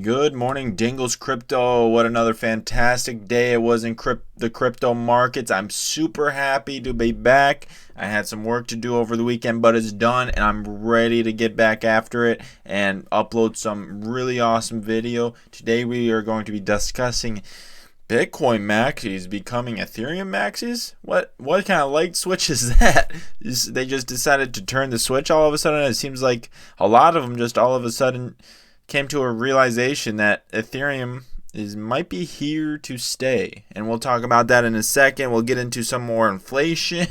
Good morning, Dingle's Crypto. What another fantastic day it was in the crypto markets. I'm super happy to be back. I had some work to do over the weekend, but it's done, and I'm ready to get back after it and upload some really awesome video. Today we are going to be discussing Bitcoin Maxis becoming Ethereum Maxis? What kind of light switch is that? They just decided to turn the switch all of a sudden? It seems like a lot of them just all of a sudden came to a realization that Ethereum might be here to stay. And we'll talk about that in a second. We'll get into some more inflation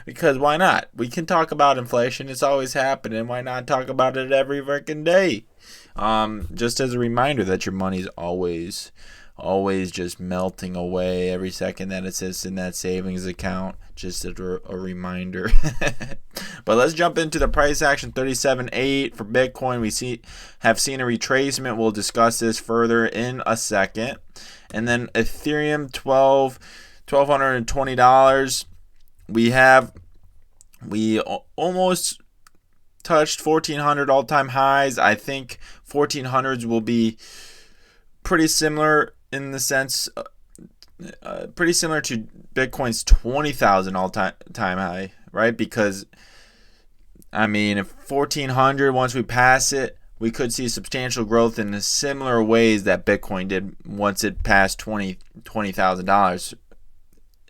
because why not? We can talk about inflation. It's always happening. Why not talk about it every freaking day? Just as a reminder that your money's always just melting away every second that it sits in that savings account. Just a reminder. But let's jump into the price action. 37.8 for Bitcoin. We have seen a retracement. We'll discuss this further in a second. And then Ethereum, $1,220. We almost touched 1,400 all-time highs. I think 1,400s will be pretty similar in the sense, pretty similar to Bitcoin's 20,000 all-time high, right? Because I mean, if 1,400, once we pass it, we could see substantial growth in similar ways that Bitcoin did once it passed $20,000.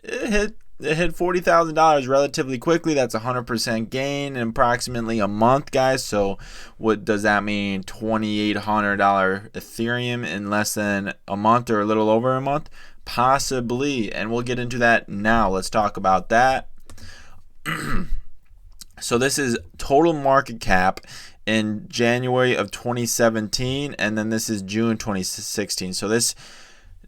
It hit $40,000 relatively quickly. That's 100% gain in approximately a month, guys. So what does that mean? $2,800 Ethereum in less than a month or a little over a month? Possibly. And we'll get into that now. Let's talk about that. So this is total market cap in January of 2017, and then this is June 2016. So this,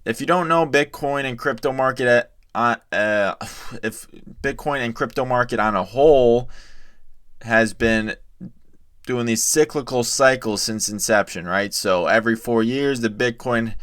if you don't know, Bitcoin and crypto market if Bitcoin and crypto market on a whole has been doing these cyclical cycles since inception, right? So every 4 years, the Bitcoin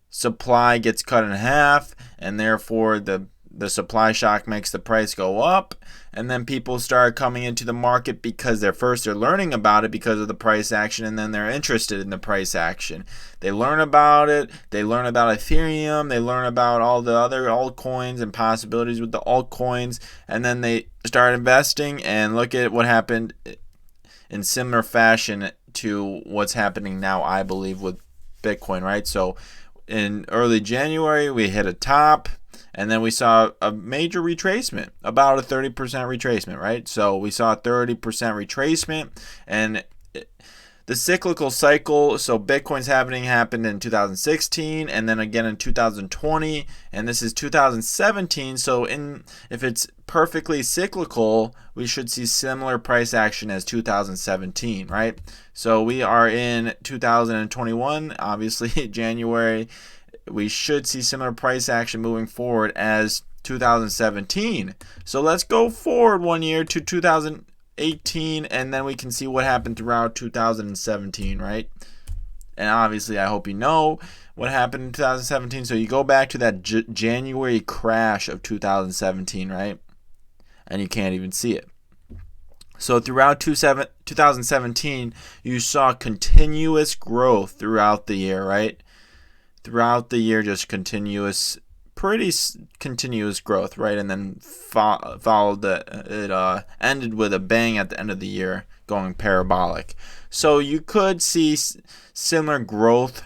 supply gets cut in half, and therefore the supply shock makes the price go up, and then people start coming into the market because they're learning about it because of the price action, and then they're interested in the price action. They learn about it, they learn about Ethereum, they learn about all the other altcoins and possibilities with the altcoins, and then they start investing, and look at what happened in similar fashion to what's happening now, I believe, with Bitcoin, right? So in early January, we hit a top, and then we saw a major retracement, about a 30% retracement, right? So we saw a 30% retracement, and the cyclical cycle, so Bitcoin's happened in 2016, and then again in 2020, and this is 2017. So if it's perfectly cyclical, we should see similar price action as 2017, right? So we are in 2021, obviously January. We should see similar price action moving forward as 2017. So let's go forward 1 year to 2018, and then we can see what happened throughout 2017, right? And obviously, I hope you know what happened in 2017. So you go back to that January crash of 2017, right? And you can't even see it. So throughout 2017, you saw continuous growth throughout the year, right? Throughout the year, just pretty continuous growth, right? And then it ended with a bang at the end of the year, going parabolic. So you could see similar growth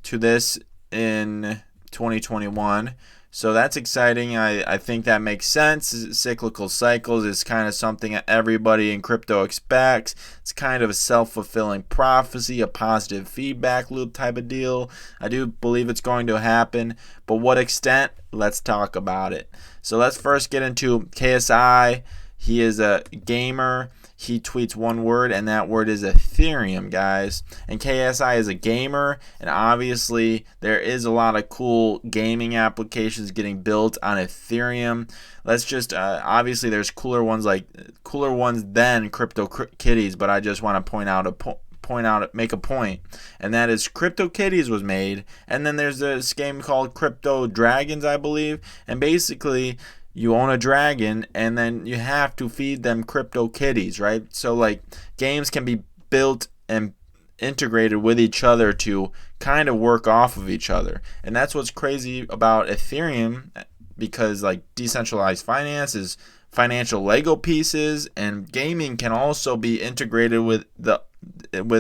to this in 2021. So that's exciting. I think that makes sense. Cyclical cycles is kind of something that everybody in crypto expects. It's kind of a self-fulfilling prophecy, a positive feedback loop type of deal. I do believe it's going to happen, but what extent? Let's talk about it. So let's first get into KSI. He is a gamer. He tweets one word, and that word is Ethereum, guys. And KSI is a gamer, and obviously there is a lot of cool gaming applications getting built on Ethereum. Let's just obviously there's cooler ones than CryptoKitties, but I just want to make a point, and that is CryptoKitties was made, and then there's this game called Crypto Dragons, I believe, and basically you own a dragon, and then you have to feed them crypto kitties, right? So like games can be built and integrated with each other to kind of work off of each other. And that's what's crazy about Ethereum, because like decentralized finance is financial Lego pieces, and gaming can also be integrated with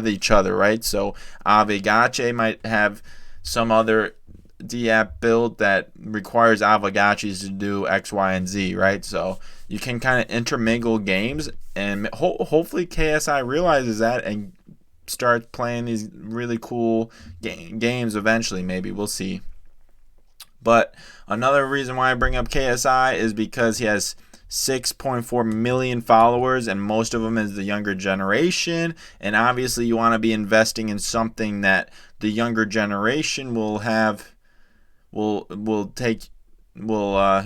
each other, right? So Aavegotchi might have some other DApp build that requires Aavegotchis to do X, Y, and Z, right? So you can kind of intermingle games, and hopefully KSI realizes that and starts playing these really cool games eventually. Maybe we'll see. But another reason why I bring up KSI is because he has 6.4 million followers, and most of them is the younger generation. And obviously you want to be investing in something that the younger generation will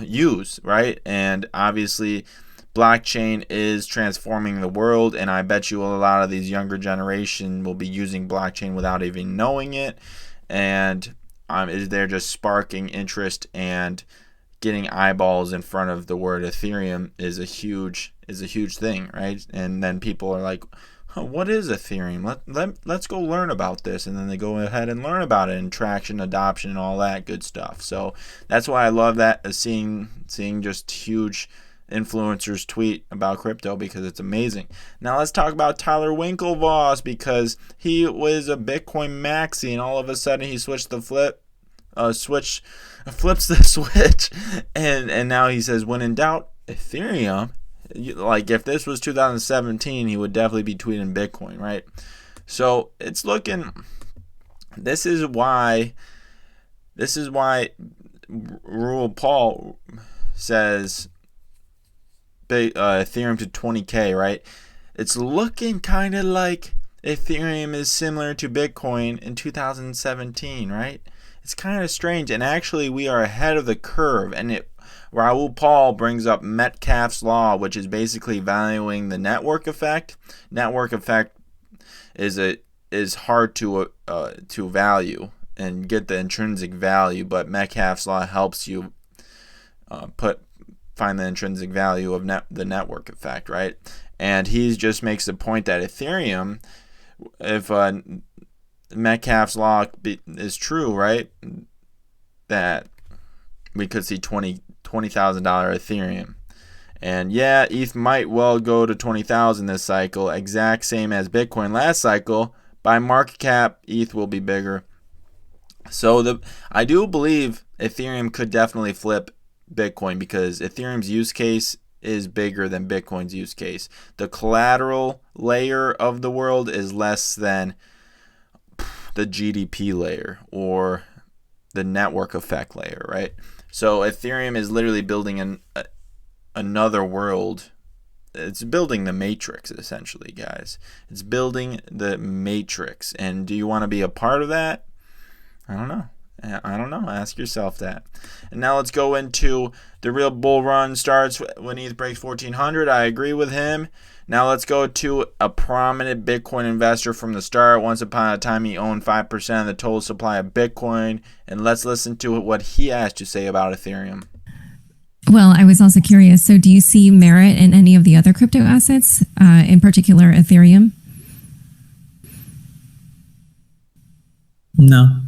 use, right? And obviously blockchain is transforming the world, and I bet you a lot of these younger generation will be using blockchain without even knowing it. And they're just sparking interest, and getting eyeballs in front of the word Ethereum is a huge thing, right? And then people are like, oh, what is Ethereum? Let's go learn about this. And then they go ahead and learn about it, and traction, adoption, and all that good stuff. So that's why I love that, seeing just huge influencers tweet about crypto, because it's amazing. Now let's talk about Tyler Winklevoss, because he was a Bitcoin maxi, and all of a sudden he flips the switch, and now he says, when in doubt, Ethereum. Like, if this was 2017, he would definitely be tweeting Bitcoin, right? So it's looking. This is why Raoul Paul says Ethereum to 20K, right? It's looking kind of like Ethereum is similar to Bitcoin in 2017, right? It's kind of strange, and actually we are ahead of the curve. And Raoul Paul brings up Metcalfe's law, which is basically valuing the network effect. Network effect is hard to value and get the intrinsic value, but Metcalfe's law helps you find the intrinsic value of the network effect, right? And he just makes the point that Ethereum, if Metcalfe's law is true, right, that we could see $20,000 Ethereum. And yeah, ETH might well go to 20,000 this cycle, exact same as Bitcoin last cycle. By market cap, ETH will be bigger. So I do believe Ethereum could definitely flip Bitcoin, because Ethereum's use case is bigger than Bitcoin's use case. The collateral layer of the world is less than the GDP layer or the network effect layer, right? So Ethereum is literally building another world. It's building the matrix, essentially, guys. It's building the matrix. And do you want to be a part of that? I don't know. Ask yourself that. And now let's go into the real bull run starts when ETH breaks 1400. I agree with him. Now let's go to a prominent Bitcoin investor from the start. Once upon a time, he owned 5% of the total supply of Bitcoin. And let's listen to what he has to say about Ethereum. Well, I was also curious. So do you see merit in any of the other crypto assets, in particular Ethereum? No.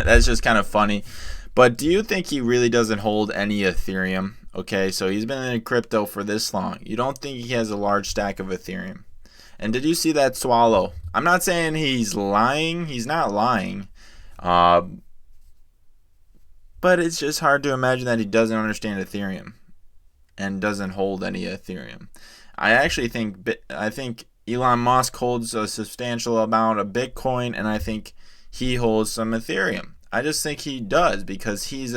That's just kind of funny. But do you think he really doesn't hold any Ethereum? Okay, so he's been in crypto for this long. You don't think he has a large stack of Ethereum? And did you see that swallow? I'm not saying he's lying. He's not lying. But it's just hard to imagine that he doesn't understand Ethereum and doesn't hold any Ethereum. I think Elon Musk holds a substantial amount of Bitcoin, and I think he holds some Ethereum. I just think he does, because he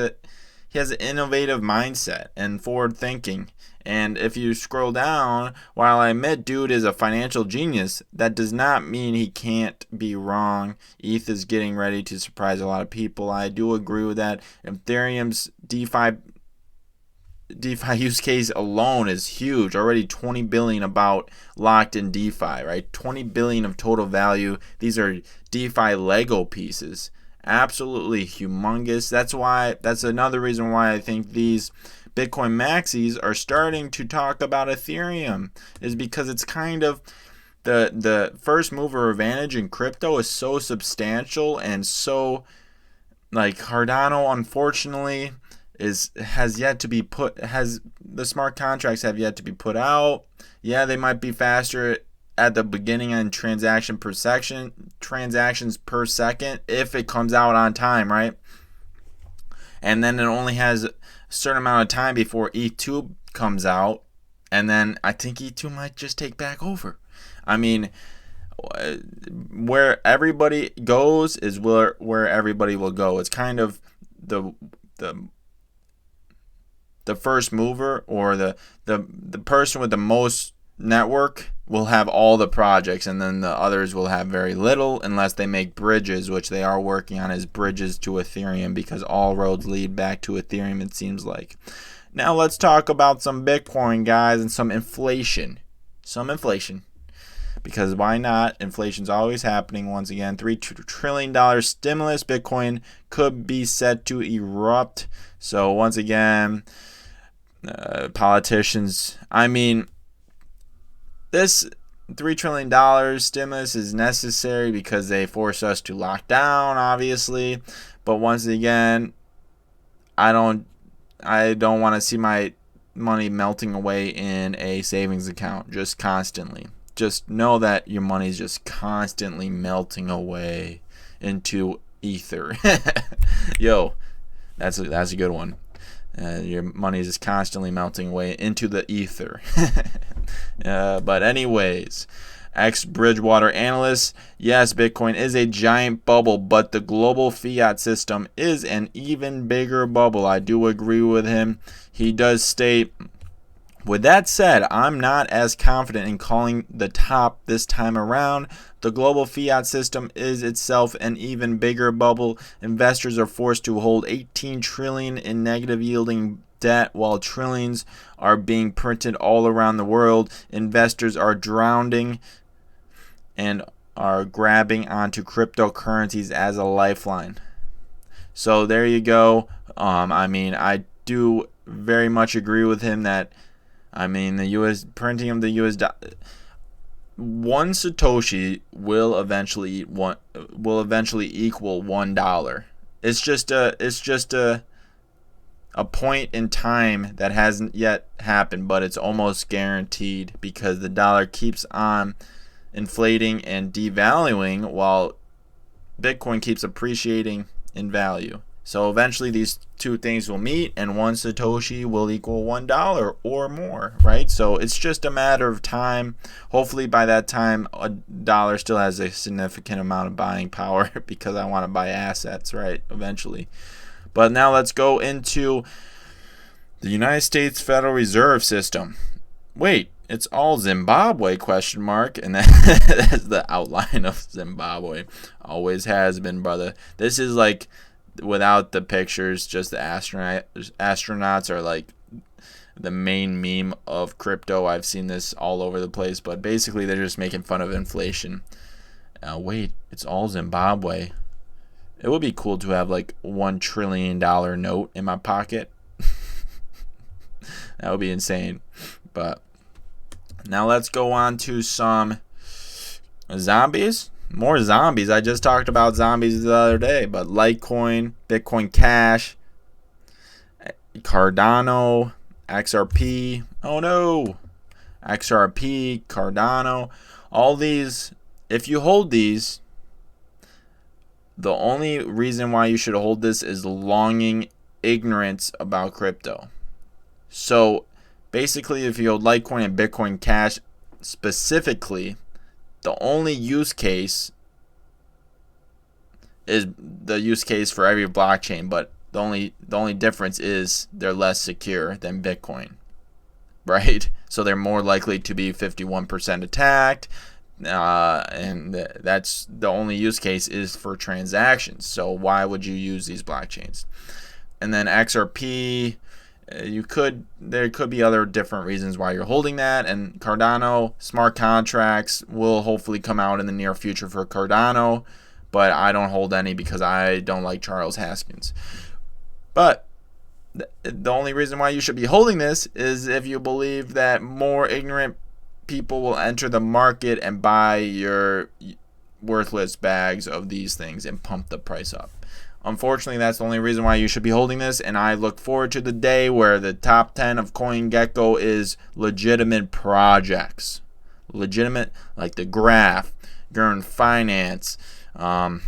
has an innovative mindset and forward thinking. And if you scroll down, while I admit dude is a financial genius, that does not mean he can't be wrong. ETH is getting ready to surprise a lot of people. I do agree with that. Ethereum's DeFi use case alone is huge. Already 20 billion about locked in DeFi, right? 20 billion of total value. These are DeFi Lego pieces. Absolutely humongous. That's another reason why I think these Bitcoin Maxis are starting to talk about Ethereum is because it's kind of the first mover advantage in crypto is so substantial and so like Cardano unfortunately has yet to be the smart contracts have yet to be put out. Yeah, they might be faster at the beginning on transactions per second if it comes out on time, right? And then it only has a certain amount of time before E2 comes out, and then I think E2 might just take back over. I mean, where everybody goes is where everybody will go. It's kind of the first mover or the person with the most network will have all the projects, and then the others will have very little unless they make bridges, which they are working on as bridges to Ethereum, because all roads lead back to Ethereum, it seems like. Now let's talk about some Bitcoin, guys, and some inflation. Because why not? Inflation's always happening. Once again, $3 trillion stimulus. Bitcoin could be set to erupt. So once again, politicians, I mean, this $3 trillion stimulus is necessary because they force us to lock down, obviously. But once again, I don't want to see my money melting away in a savings account just constantly. Just know that your money is just constantly melting away into ether. Yo, that's a good one. Your money is just constantly melting away into the ether. But anyways, ex-Bridgewater analyst, yes, Bitcoin is a giant bubble, but the global fiat system is an even bigger bubble. I do agree with him. He does state, with that said, I'm not as confident in calling the top this time around. The global fiat system is itself an even bigger bubble. Investors are forced to hold $18 trillion in negative yielding debt while trillions are being printed all around the world. Investors are drowning and are grabbing onto cryptocurrencies as a lifeline. So there you go. I mean, I do very much agree with him that, I mean, the U.S. printing of the U.S. one Satoshi will eventually equal $1. It's just a point in time that hasn't yet happened, but it's almost guaranteed because the dollar keeps on inflating and devaluing while Bitcoin keeps appreciating in value. So eventually these two things will meet and one Satoshi will equal $1 or more, right? So it's just a matter of time. Hopefully by that time a dollar still has a significant amount of buying power because I want to buy assets, right, eventually. But now let's go into the United States Federal Reserve System. Wait, it's all Zimbabwe, ? And that's the outline of Zimbabwe. Always has been, brother. This is like, without the pictures, just the astronauts are like the main meme of crypto. I've seen this all over the place, but basically they're just making fun of inflation. Wait, it's all Zimbabwe. It would be cool to have like $1 trillion note in my pocket. That would be insane. But now let's go on to some zombies. More zombies. I just talked about zombies the other day, but Litecoin, Bitcoin Cash, Cardano, XRP. Oh no. XRP, Cardano. All these, if you hold these, the only reason why you should hold this is longing ignorance about crypto. So basically, if you hold Litecoin and Bitcoin Cash specifically, the only use case is the use case for every blockchain, but the only difference is they're less secure than Bitcoin, right? So they're more likely to be 51% attacked, and that's the only use case is for transactions. So why would you use these blockchains? And then XRP, there could be other different reasons why you're holding that. And Cardano, smart contracts will hopefully come out in the near future for Cardano, but I don't hold any because I don't like Charles Haskins. But The only reason why you should be holding this is if you believe that more ignorant people will enter the market and buy your worthless bags of these things and pump the price up. Unfortunately, that's the only reason why you should be holding this, and I look forward to the day where the top 10 of CoinGecko is legitimate projects. Legitimate, like the Graph, Gurn Finance, and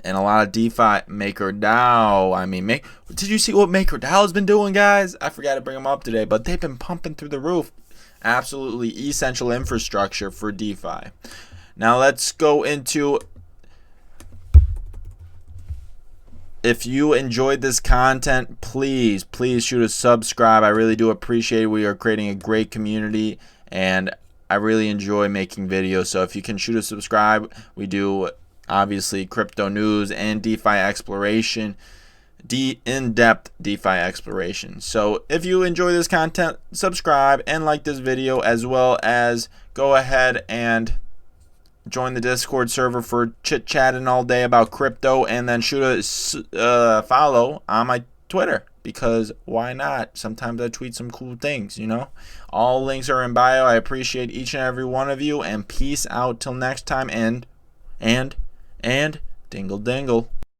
a lot of DeFi. MakerDAO. I mean, did you see what MakerDAO has been doing, guys? I forgot to bring them up today, but they've been pumping through the roof. Absolutely essential infrastructure for DeFi. Now let's go into, if you enjoyed this content, please shoot a subscribe. I really do appreciate it. We are creating a great community, and I really enjoy making videos. So if you can shoot a subscribe, we do obviously crypto news and DeFi exploration, in-depth DeFi exploration. So if you enjoy this content, subscribe and like this video, as well as go ahead and join the Discord server for chit-chatting all day about crypto, and then shoot a follow on my Twitter, because why not? Sometimes I tweet some cool things, you know. All links are in bio. I appreciate each and every one of you, and peace out till next time, and dingle dingle.